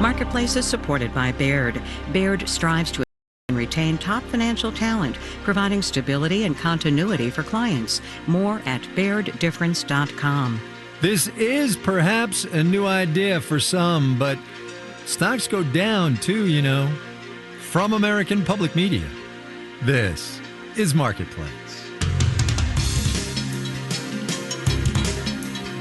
Marketplace is supported by Baird. Baird strives to and retain top financial talent, providing stability and continuity for clients. More at BairdDifference.com. This is perhaps a new idea for some, but stocks go down too, you know. From American Public Media, this is Marketplace.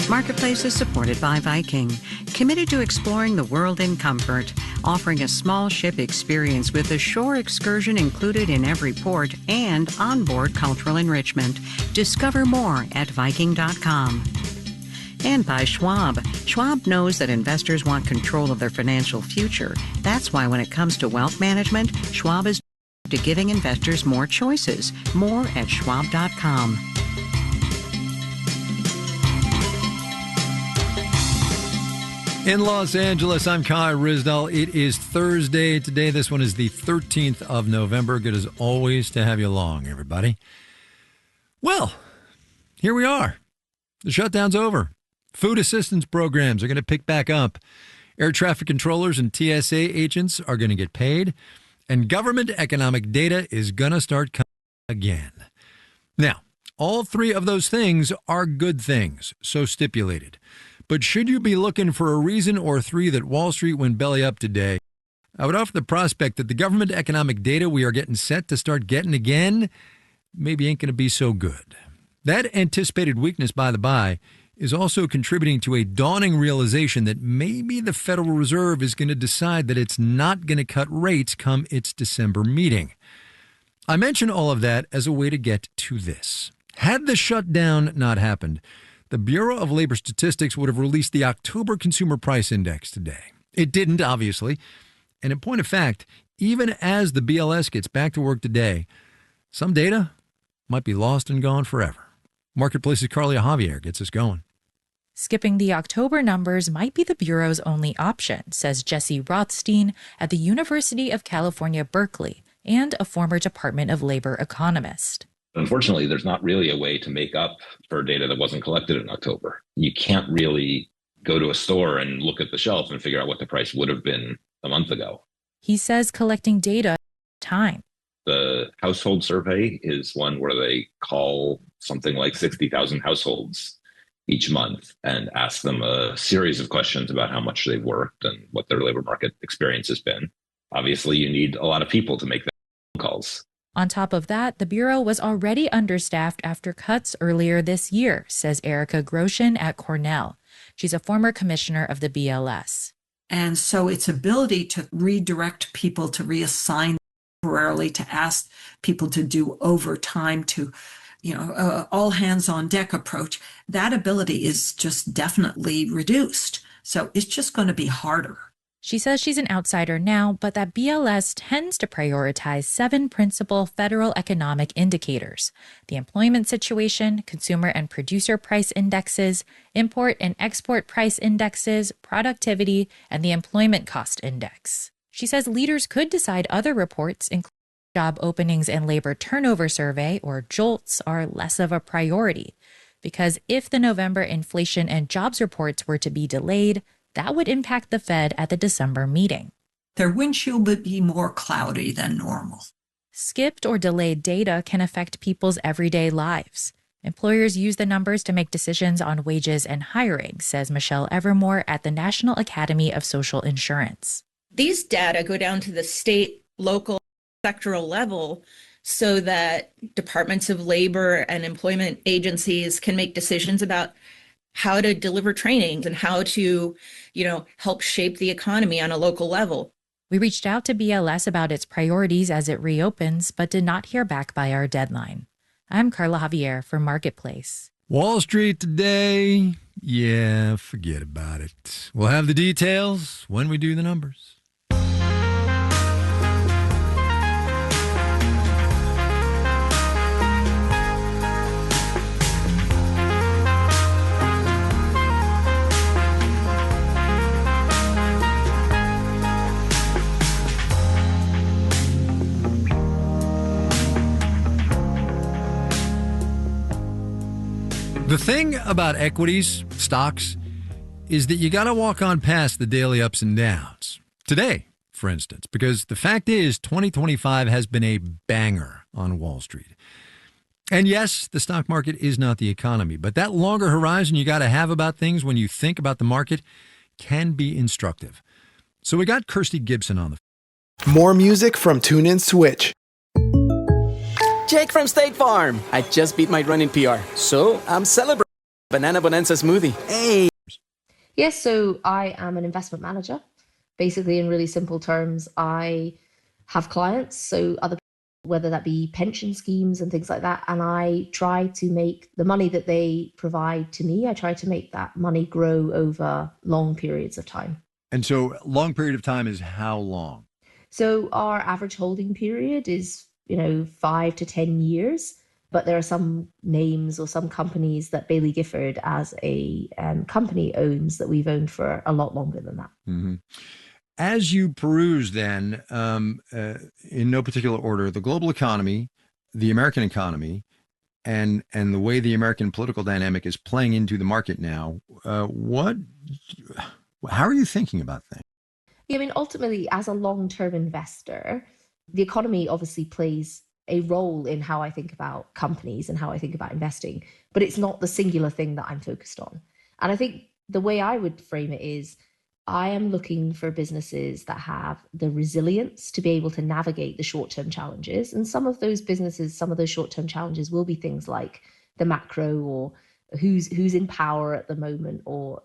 Marketplace is supported by Viking, committed to exploring the world in comfort, offering a small ship experience with a shore excursion included in every port and onboard cultural enrichment. Discover more at Viking.com. And by Schwab. Schwab knows that investors want control of their financial future. That's why when it comes to wealth management, Schwab is to giving investors more choices. More at Schwab.com. In Los Angeles, I'm Kai Ryssdal. It is Thursday today. This one is the 13th of November. Good as always to have you along, everybody. Well, here we are. The shutdown's over. Food assistance programs are going to pick back up. Air traffic controllers and TSA agents are going to get paid. And government economic data is going to start coming again. Now, all three of those things are good things, so stipulated. But should you be looking for a reason or three that Wall Street went belly up today, I would offer the prospect that the government economic data we are getting set to start getting again maybe ain't going to be so good. That anticipated weakness, by the by, is also contributing to a dawning realization that maybe the Federal Reserve is going to decide that it's not going to cut rates come its December meeting. I mention all of that as a way to get to this. Had the shutdown not happened, the Bureau of Labor Statistics would have released the October Consumer Price Index today. It didn't, obviously. And in point of fact, even as the BLS gets back to work today, some data might be lost and gone forever. Marketplace's Carlia Javier gets us going. Skipping the October numbers might be the Bureau's only option, says Jesse Rothstein at the University of California, Berkeley, and a former Department of Labor economist. Unfortunately, there's not really a way to make up for data that wasn't collected in October. You can't really go to a store and look at the shelf and figure out what the price would have been a month ago. He says collecting data takes time. The household survey is one where they call something like 60,000 households each month and ask them a series of questions about how much they've worked and what their labor market experience has been. Obviously, you need a lot of people to make those calls. On top of that, the Bureau was already understaffed after cuts earlier this year, says Erica Groshin at Cornell. She's a former commissioner of the BLS. And so its ability to redirect people, to reassign temporarily, to ask people to do overtime, to, all hands on deck approach, that ability is just definitely reduced. So it's just going to be harder. She says she's an outsider now, but that BLS tends to prioritize 7 principal federal economic indicators: the employment situation, consumer and producer price indexes, import and export price indexes, productivity, and the employment cost index. She says leaders could decide other reports, including job openings and labor turnover survey, or JOLTS, are less of a priority, because if the November inflation and jobs reports were to be delayed, that would impact the Fed at the December meeting. Their windshield would be more cloudy than normal. Skipped or delayed data can affect people's everyday lives. Employers use the numbers to make decisions on wages and hiring, says Michelle Evermore at the National Academy of Social Insurance. These data go down to the state, local, sectoral level so that departments of labor and employment agencies can make decisions about how to deliver trainings and how to, help shape the economy on a local level. We reached out to BLS about its priorities as it reopens, but did not hear back by our deadline. I'm Carla Javier for Marketplace. Wall Street today, yeah, forget about it. We'll have the details when we do the numbers. The thing about equities, stocks, is that you got to walk on past the daily ups and downs. today, for instance, because the fact is 2025 has been a banger on Wall Street. And yes, the stock market is not the economy, but that longer horizon you got to have about things when you think about the market can be instructive. So we got Kirsty Gibson on the phone. More music from TuneIn Switch. Jake from State Farm. I just beat my running PR, so I'm celebrating Banana Bonanza smoothie. Hey. Yes, so I am an investment manager. Basically, in really simple terms, I have clients, so other people, whether that be pension schemes and things like that, and I try to make the money that they provide to me, I try to make that money grow over long periods of time. And so long period of time is how long? So our average holding period is, 5 to 10 years. But there are some names or some companies that Baillie Gifford as a company owns that we've owned for a lot longer than that. Mm-hmm. As you peruse then, in no particular order, the global economy, the American economy, and the way the American political dynamic is playing into the market now, how are you thinking about things? Yeah, I mean, ultimately, as a long-term investor, the economy obviously plays a role in how I think about companies and how I think about investing, but it's not the singular thing that I'm focused on. And I think the way I would frame it is I am looking for businesses that have the resilience to be able to navigate the short-term challenges. And some of those businesses, some of those short-term challenges will be things like the macro or who's in power at the moment or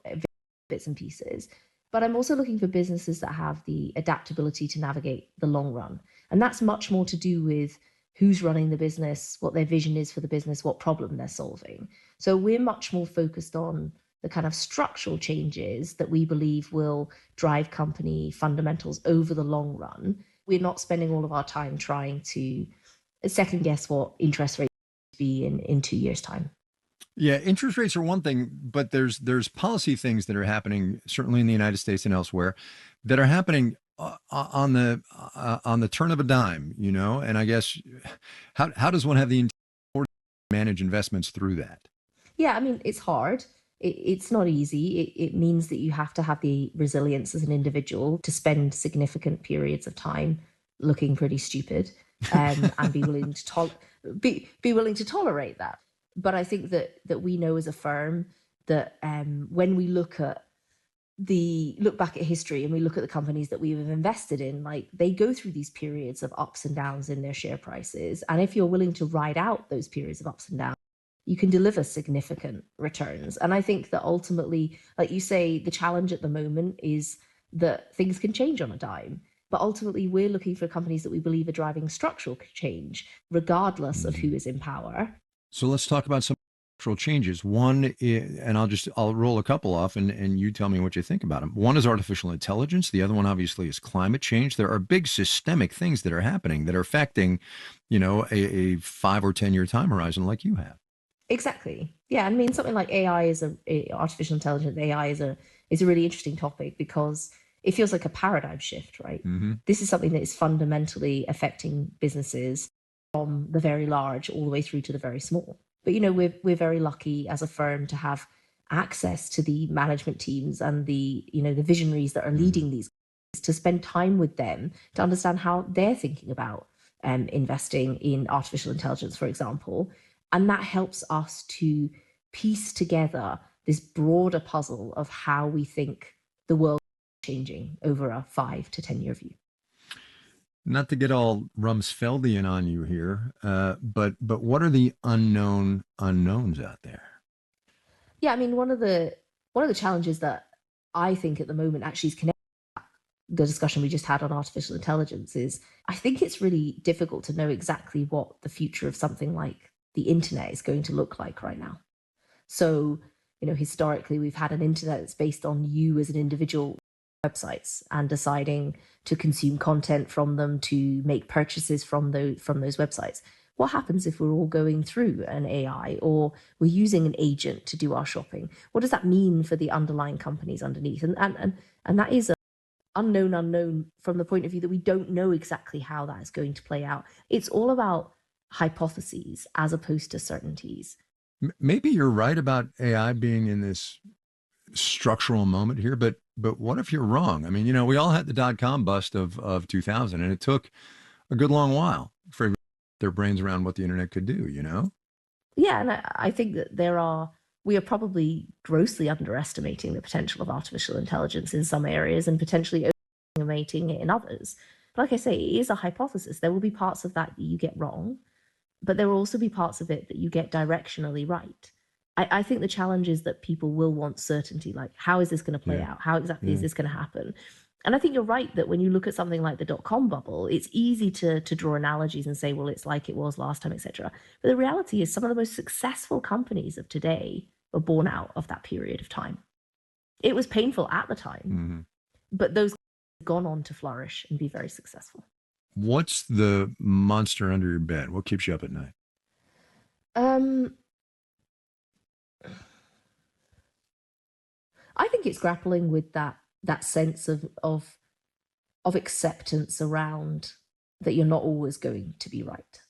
bits and pieces. But I'm also looking for businesses that have the adaptability to navigate the long run. And that's much more to do with who's running the business, what their vision is for the business, what problem they're solving. So we're much more focused on the kind of structural changes that we believe will drive company fundamentals over the long run. We're not spending all of our time trying to second guess what interest rates will be in 2 years' time. Yeah, interest rates are one thing, but there's policy things that are happening, certainly in the United States and elsewhere, that are happening on the turn of a dime, and I guess how does one have the intent to manage investments through that? Yeah, I mean, it's hard. It's not easy. It means that you have to have the resilience as an individual to spend significant periods of time looking pretty stupid, and be willing to be willing to tolerate that. But I think that we know as a firm that when we look back at history and we look at the companies that we have invested in, like they go through these periods of ups and downs in their share prices. And if you're willing to ride out those periods of ups and downs, you can deliver significant returns. And I think that ultimately, like you say, the challenge at the moment is that things can change on a dime. But ultimately, we're looking for companies that we believe are driving structural change, regardless of who is in power. So let's talk about some structural changes. One, and I'll roll a couple off and you tell me what you think about them. One is artificial intelligence. The other one obviously is climate change. There are big systemic things that are happening that are affecting, a 5 or 10 year time horizon like you have. Exactly. Yeah. I mean, something like artificial intelligence, AI is a really interesting topic because it feels like a paradigm shift, right? Mm-hmm. This is something that is fundamentally affecting businesses from the very large all the way through to the very small. But, we're very lucky as a firm to have access to the management teams and the visionaries that are leading these, to spend time with them to understand how they're thinking about investing in artificial intelligence, for example. And that helps us to piece together this broader puzzle of how we think the world is changing over a 5 to 10 year view. Not to get all Rumsfeldian on you here, but what are the unknown unknowns out there? Yeah, I mean, one of the challenges that I think at the moment actually is connected to the discussion we just had on artificial intelligence is I think it's really difficult to know exactly what the future of something like the internet is going to look like right now. So, historically, we've had an internet that's based on you as an individual websites and deciding to consume content from them, to make purchases from those websites. What happens if we're all going through an AI or we're using an agent to do our shopping? What does that mean for the underlying companies underneath? And that is an unknown from the point of view that we don't know exactly how that is going to play out. It's all about hypotheses as opposed to certainties. Maybe you're right about AI being in this structural moment here, but what if you're wrong? I mean, we all had the dot-com bust of 2000, and it took a good long while for everyone to get their brains around what the internet could do, Yeah, and I think that we are probably grossly underestimating the potential of artificial intelligence in some areas and potentially overestimating it in others. But like I say, it is a hypothesis. There will be parts of that you get wrong, but there will also be parts of it that you get directionally right. I think the challenge is that people will want certainty, like how is this going to play out? How exactly is this going to happen? And I think you're right that when you look at something like the dot-com bubble, it's easy to draw analogies and say, well, it's like it was last time, etc. But the reality is some of the most successful companies of today were born out of that period of time. It was painful at the time, but those have gone on to flourish and be very successful. What's the monster under your bed? What keeps you up at night? I think it's grappling with that sense of acceptance around that you're not always going to be right.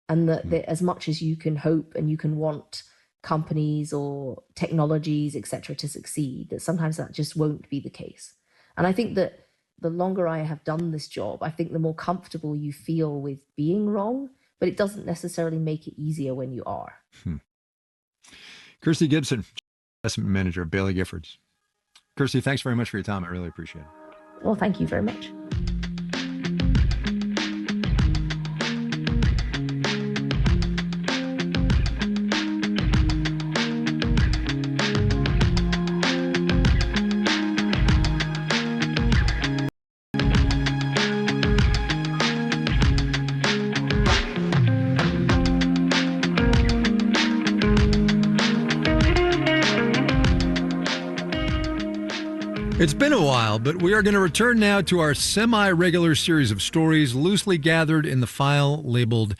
And that as much as you can hope and you can want companies or technologies, etc., to succeed, that sometimes that just won't be the case. And I think that the longer I have done this job, I think the more comfortable you feel with being wrong, but it doesn't necessarily make it easier when you are. Kirsty Gibson, investment manager of Baillie Giffords. Kirsty, thanks very much for your time. I really appreciate it. Well, thank you very much. It's been a while, but we are going to return now to our semi-regular series of stories loosely gathered in the file labeled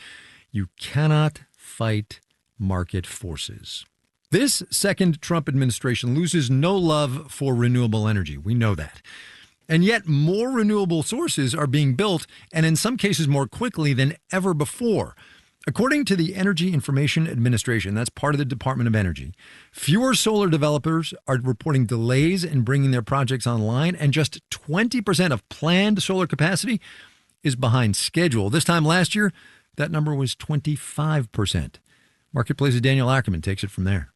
"You Cannot Fight Market Forces." This second Trump administration loses no love for renewable energy. We know that. And yet more renewable sources are being built, and in some cases more quickly than ever before. According to the Energy Information Administration, that's part of the Department of Energy, fewer solar developers are reporting delays in bringing their projects online, and just 20% of planned solar capacity is behind schedule. This time last year, that number was 25%. Marketplace's Daniel Ackerman takes it from there.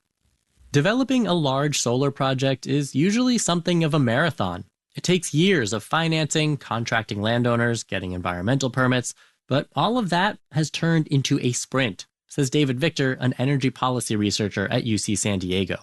Developing a large solar project is usually something of a marathon. It takes years of financing, contracting landowners, getting environmental permits, but all of that has turned into a sprint, says David Victor, an energy policy researcher at UC San Diego.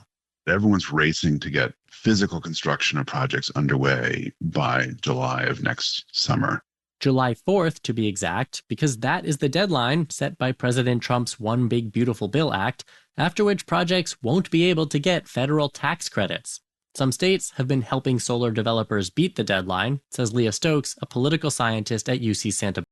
Everyone's racing to get physical construction of projects underway by July of next summer. July 4th, to be exact, because that is the deadline set by President Trump's One Big Beautiful Bill Act, after which projects won't be able to get federal tax credits. Some states have been helping solar developers beat the deadline, says Leah Stokes, a political scientist at UC Santa Barbara.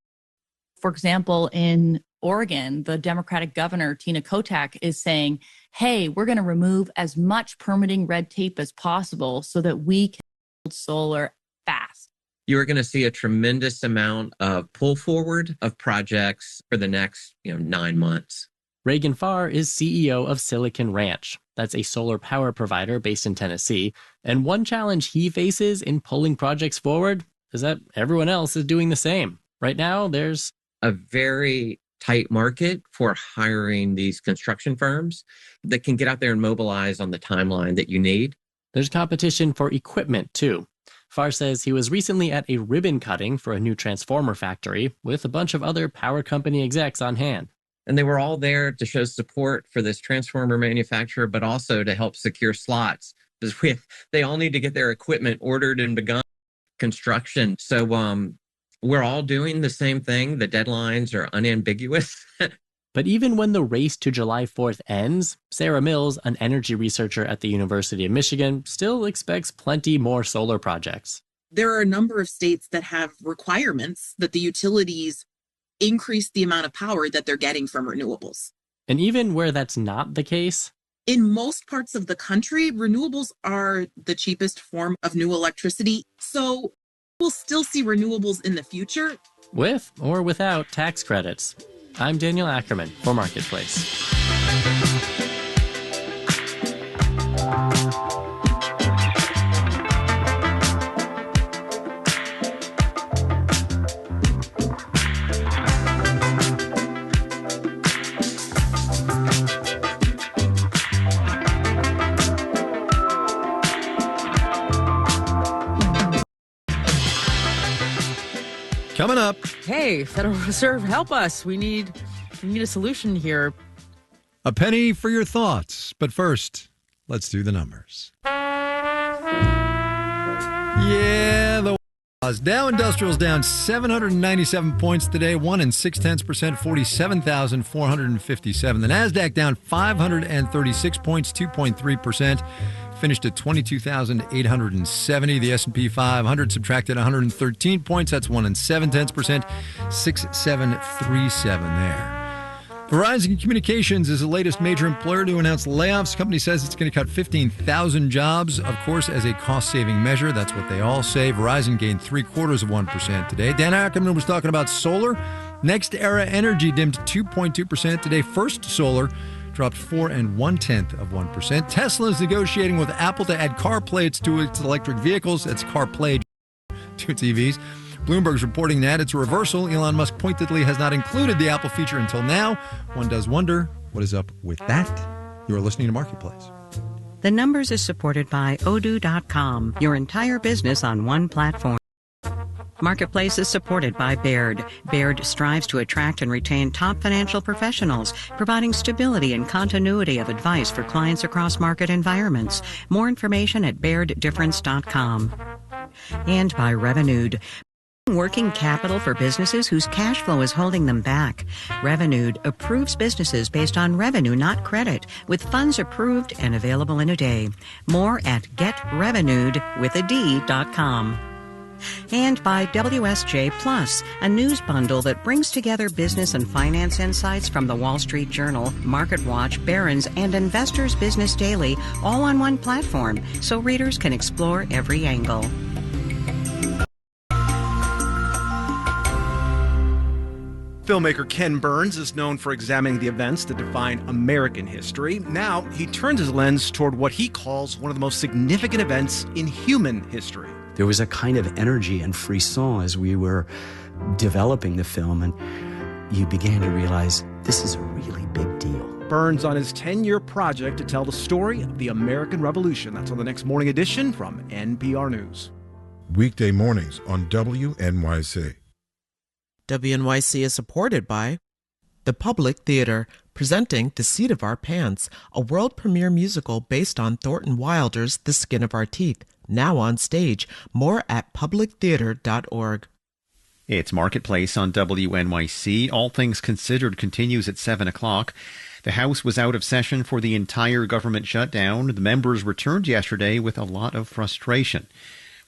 For example, in Oregon, the Democratic governor, Tina Kotek, is saying, hey, we're going to remove as much permitting red tape as possible so that we can build solar fast. You're going to see a tremendous amount of pull forward of projects for the next 9 months. Reagan Farr is CEO of Silicon Ranch. That's a solar power provider based in Tennessee. And one challenge he faces in pulling projects forward is that everyone else is doing the same. Right now, there's a very tight market for hiring these construction firms that can get out there and mobilize on the timeline that you need. There's competition for equipment, too. Farr says he was recently at a ribbon cutting for a new transformer factory with a bunch of other power company execs on hand. And they were all there to show support for this transformer manufacturer, but also to help secure slots, because they all need to get their equipment ordered and begun construction. So we're all doing the same thing. The deadlines are unambiguous. But even when the race to July 4th ends, Sarah Mills, an energy researcher at the University of Michigan, still expects plenty more solar projects. There are a number of states that have requirements that the utilities increase the amount of power that they're getting from renewables. And even where that's not the case, in most parts of the country, renewables are the cheapest form of new electricity. So we'll still see renewables in the future. With or without tax credits. I'm Daniel Ackerman for Marketplace. Coming up. Hey, Federal Reserve, help us. We need a solution here. A penny for your thoughts. But first, let's do the numbers. Yeah, the Dow Industrial's down 797 points today, 1 0.6%, 47,457. The Nasdaq down 536 points, 2.3%, finished at 22,870. The S&P 500 subtracted 113 points, that's 1 0.7%, 6,737 there. Verizon Communications is the latest major employer to announce layoffs. The company says it's going to cut 15,000 jobs, of course, as a cost-saving measure. That's what they all say. Verizon gained 0.75% today. Dan Ackerman was talking about solar. NextEra Energy dimmed 2.2% today. First Solar dropped 4.1%. Tesla is negotiating with Apple to add CarPlay to its electric vehicles. That's CarPlay to its EVs. Bloomberg's reporting that it's a reversal. Elon Musk pointedly has not included the Apple feature until now. One does wonder what is up with that. You are listening to Marketplace. The Numbers is supported by Odoo.com, your entire business on one platform. Marketplace is supported by Baird. Baird strives to attract and retain top financial professionals, providing stability and continuity of advice for clients across market environments. More information at BairdDifference.com. And by Revenued. Working capital for businesses whose cash flow is holding them back. Revenued approves businesses based on revenue, not credit, with funds approved and available in a day. More at getrevenued.com. And by WSJ Plus, a news bundle that brings together business and finance insights from the Wall Street Journal, MarketWatch, Barron's, and Investors Business Daily, all on one platform, so readers can explore every angle. Filmmaker Ken Burns is known for examining the events that define American history. Now, he turns his lens toward what he calls one of the most significant events in human history. There was a kind of energy and frisson as we were developing the film, and you began to realize this is a really big deal. Burns on his 10-year project to tell the story of the American Revolution. That's on the next morning edition from NPR News. Weekday mornings on WNYC. WNYC is supported by the Public Theater, presenting The Seat of Our Pants, a world premiere musical based on Thornton Wilder's The Skin of Our Teeth, now on stage. More at publictheater.org. It's Marketplace on WNYC. All Things Considered continues at 7 o'clock. The House was out of session for the entire government shutdown. The members returned yesterday with a lot of frustration.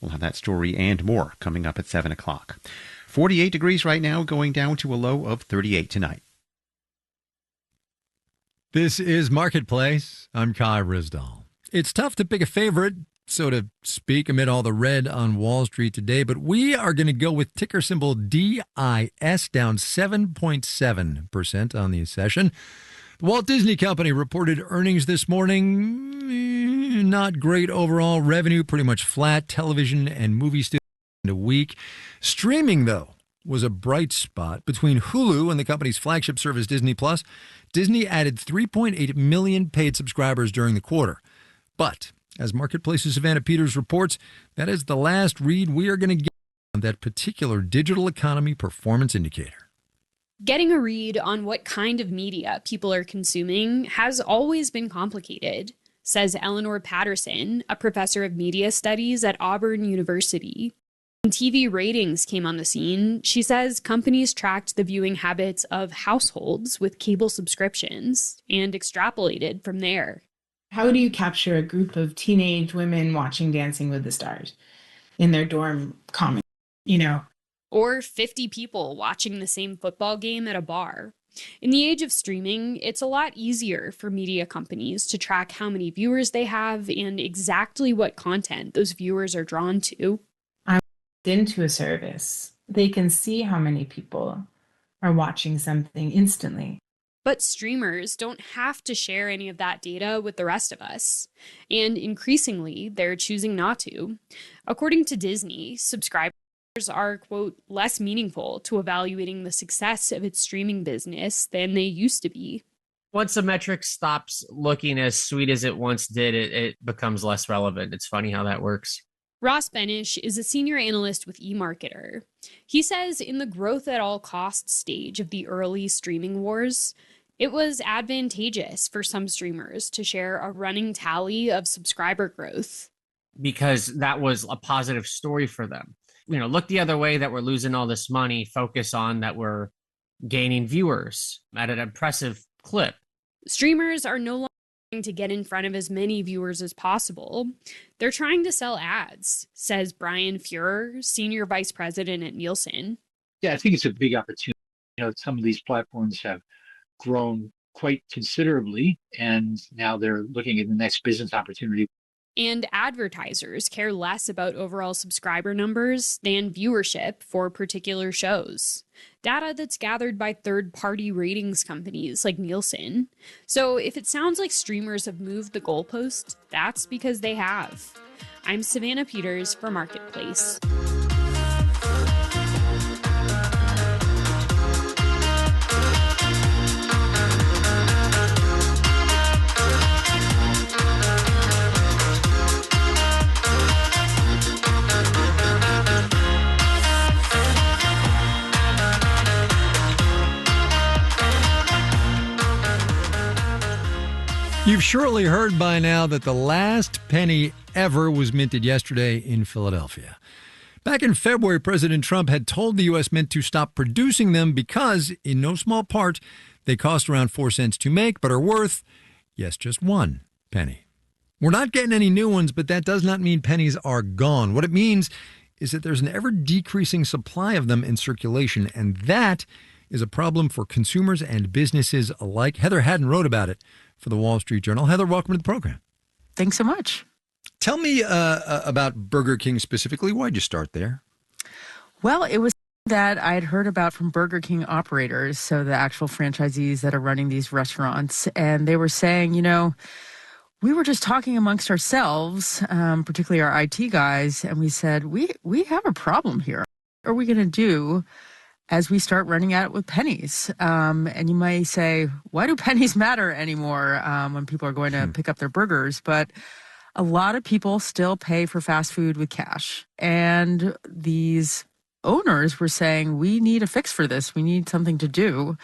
We'll have that story and more coming up at 7 o'clock. 48 degrees right now, going down to a low of 38 tonight. This is Marketplace. I'm Kai Ryssdal. It's tough to pick a favorite, so to speak, amid all the red on Wall Street today, but we are going to go with ticker symbol DIS, down 7.7% on the session. The Walt Disney Company reported earnings this morning. Not great overall. Revenue pretty much flat. Television and movie studios a week. Streaming, though, was a bright spot. Between Hulu and the company's flagship service, Disney Plus, Disney added 3.8 million paid subscribers during the quarter. But, as Marketplace's Savannah Peters reports, that is the last read we are going to get on that particular digital economy performance indicator. Getting a read on what kind of media people are consuming has always been complicated, says Eleanor Patterson, a professor of media studies at Auburn University. When TV ratings came on the scene, she says companies tracked the viewing habits of households with cable subscriptions and extrapolated from there. How do you capture a group of teenage women watching Dancing with the Stars in their dorm common, Or 50 people watching the same football game at a bar. In the age of streaming, it's a lot easier for media companies to track how many viewers they have and exactly what content those viewers are drawn to. Into a service, they can see how many people are watching something instantly. But streamers don't have to share any of that data with the rest of us. And increasingly, they're choosing not to. According to Disney, subscribers are, quote, less meaningful to evaluating the success of its streaming business than they used to be. Once a metric stops looking as sweet as it once did, it becomes less relevant. It's funny how that works. Ross Benish is a senior analyst with eMarketer. He says in the growth at all costs stage of the early streaming wars, it was advantageous for some streamers to share a running tally of subscriber growth. Because that was a positive story for them. Look the other way that we're losing all this money, focus on that we're gaining viewers at an impressive clip. Streamers are no longer trying to get in front of as many viewers as possible. They're trying to sell ads, says Brian Fuhrer, senior vice president at Nielsen. Yeah, I think it's a big opportunity. Some of these platforms have grown quite considerably, and now they're looking at the next business opportunity. And advertisers care less about overall subscriber numbers than viewership for particular shows. Data that's gathered by third-party ratings companies like Nielsen. So if it sounds like streamers have moved the goalpost, that's because they have. I'm Savannah Peters for Marketplace. You've surely heard by now that the last penny ever was minted yesterday in Philadelphia. Back in February, President Trump had told the U.S. Mint to stop producing them because, in no small part, they cost around 4 cents to make, but are worth, yes, just 1 penny. We're not getting any new ones, but that does not mean pennies are gone. What it means is that there's an ever-decreasing supply of them in circulation, and that is a problem for consumers and businesses alike. Heather Haddon wrote about it for the Wall Street Journal. Heather, welcome to the program. Thanks so much. Tell me about Burger King specifically. Why'd you start there? Well, it was that I had heard about from Burger King operators, so the actual franchisees that are running these restaurants, and they were saying, we were just talking amongst ourselves, particularly our IT guys, and we said, we have a problem here. What are we going to do as we start running at it with pennies? And you may say, why do pennies matter anymore when people are going to pick up their burgers? But a lot of people still pay for fast food with cash. And these owners were saying, we need a fix for this. We need something to do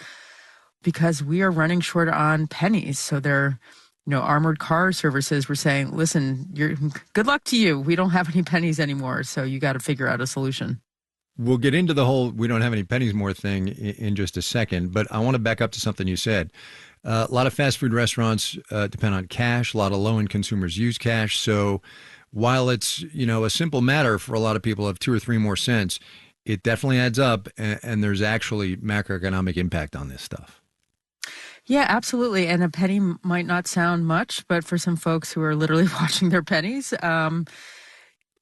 because we are running short on pennies. So they're, armored car services were saying, listen, good luck to you. We don't have any pennies anymore. So you got to figure out a solution. We'll get into the whole we don't have any pennies more thing in just a second, but I want to back up to something you said. A lot of fast food restaurants depend on cash. A lot of low-end consumers use cash. So while it's, a simple matter for a lot of people of 2 or 3 more cents, it definitely adds up, and there's actually macroeconomic impact on this stuff. Yeah, absolutely. And a penny might not sound much, but for some folks who are literally watching their pennies,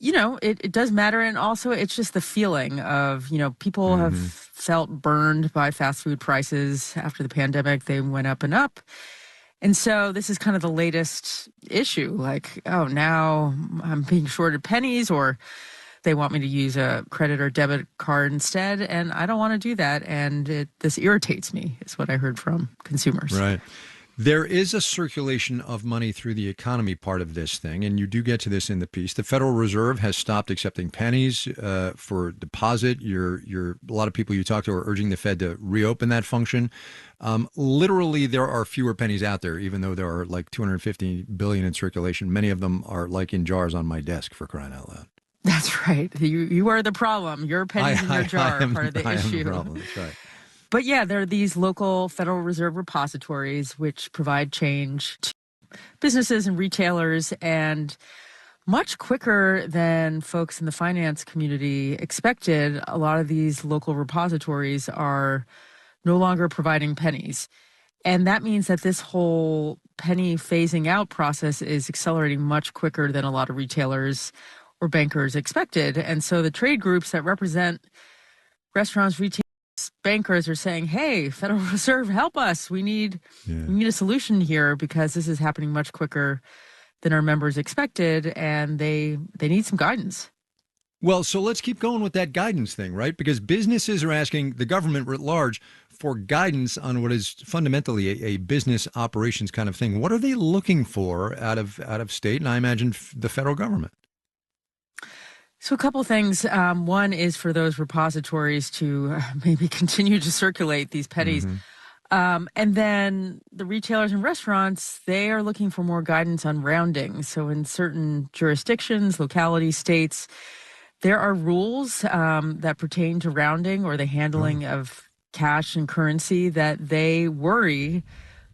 it does matter. And also it's just the feeling of, people have felt burned by fast food prices after the pandemic. They went up and up. And so this is kind of the latest issue. Like, oh, now I'm being shorted pennies, or they want me to use a credit or debit card instead. And I don't want to do that. And this irritates me, is what I heard from consumers. Right. There is a circulation of money through the economy part of this thing, and you do get to this in the piece. The Federal Reserve has stopped accepting pennies for deposit. A lot of people you talk to are urging the Fed to reopen that function. Literally, there are fewer pennies out there, even though there are like 250 billion in circulation. Many of them are like in jars on my desk, for crying out loud. That's right. You are the problem. Your pennies in your jar are part of the issue. I am the problem. That's right. But yeah, there are these local Federal Reserve repositories which provide change to businesses and retailers, and much quicker than folks in the finance community expected, a lot of these local repositories are no longer providing pennies. And that means that this whole penny phasing out process is accelerating much quicker than a lot of retailers or bankers expected. And so the trade groups that represent restaurants, retailers, bankers are saying, hey, Federal Reserve, help us. We need a solution here because this is happening much quicker than our members expected, and they need some guidance. Well, so let's keep going with that guidance thing, right? Because businesses are asking the government writ large for guidance on what is fundamentally a business operations kind of thing. What are they looking for out of state, and I imagine the federal government? So a couple of things. One is for those repositories to maybe continue to circulate these pennies. And then the retailers and restaurants, they are looking for more guidance on rounding. So in certain jurisdictions, localities, states, there are rules that pertain to rounding or the handling of cash and currency that they worry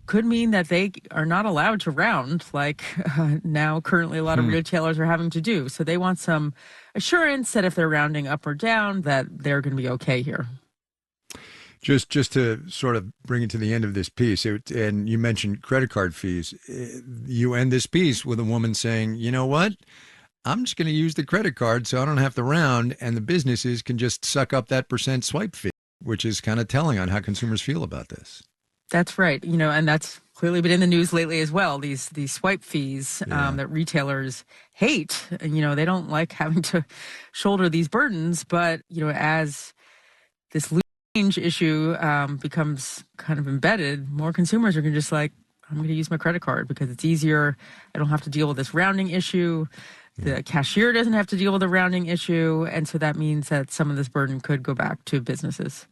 could mean that they are not allowed to round like now currently a lot of retailers are having to do. So they want some assurance that if they're rounding up or down, that they're going to be okay here. Just to sort of bring it to the end of this piece, and you mentioned credit card fees. You end this piece with a woman saying, you know what? I'm just going to use the credit card so I don't have to round, and the businesses can just suck up that % swipe fee, which is kind of telling on how consumers feel about this. That's right. And that's clearly been in the news lately as well. These swipe fees that retailers hate. They don't like having to shoulder these burdens. But, as this loose change issue becomes kind of embedded, more consumers are going to just like, I'm going to use my credit card because it's easier. I don't have to deal with this rounding issue. The cashier doesn't have to deal with the rounding issue. And so that means that some of this burden could go back to businesses.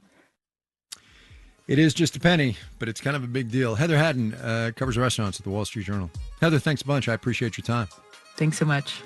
It is just a penny, but it's kind of a big deal. Heather Haddon covers restaurants at the Wall Street Journal. Heather, thanks a bunch. I appreciate your time. Thanks so much.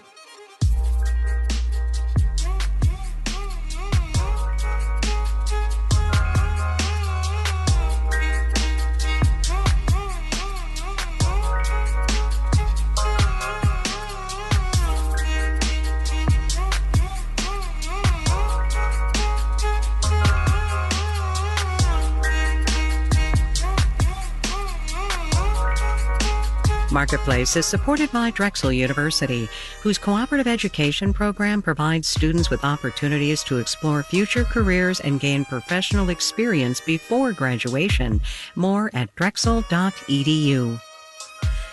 Marketplace is supported by Drexel University, whose cooperative education program provides students with opportunities to explore future careers and gain professional experience before graduation. More at drexel.edu.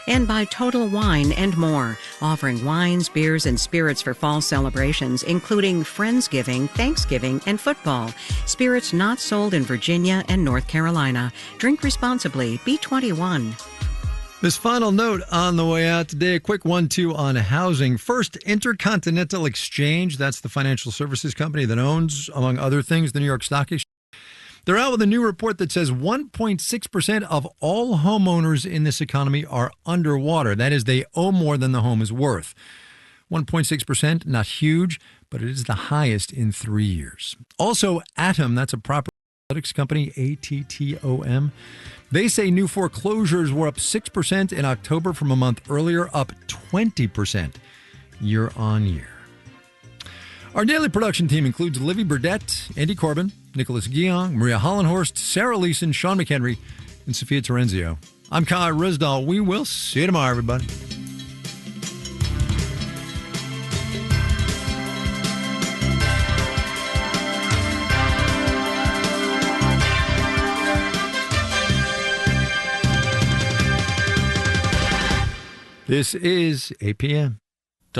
And by Total Wine and More, offering wines, beers, and spirits for fall celebrations, including Friendsgiving, Thanksgiving, and football. Spirits not sold in Virginia and North Carolina. Drink responsibly. Be 21. This final note on the way out today, a quick 1-2 on housing. First, Intercontinental Exchange, that's the financial services company that owns, among other things, the New York Stock Exchange. They're out with a new report that says 1.6% of all homeowners in this economy are underwater. That is, they owe more than the home is worth. 1.6%, not huge, but it is the highest in 3 years. Also, Atom, that's a property analytics company, ATTOM. They say new foreclosures were up 6% in October from a month earlier, up 20% year on year. Our daily production team includes Livy Burdett, Andy Corbin, Nicholas Guillon, Maria Hollenhorst, Sarah Leeson, Sean McHenry, and Sophia Terenzio. I'm Kai Risdall. We will see you tomorrow, everybody. This is APM.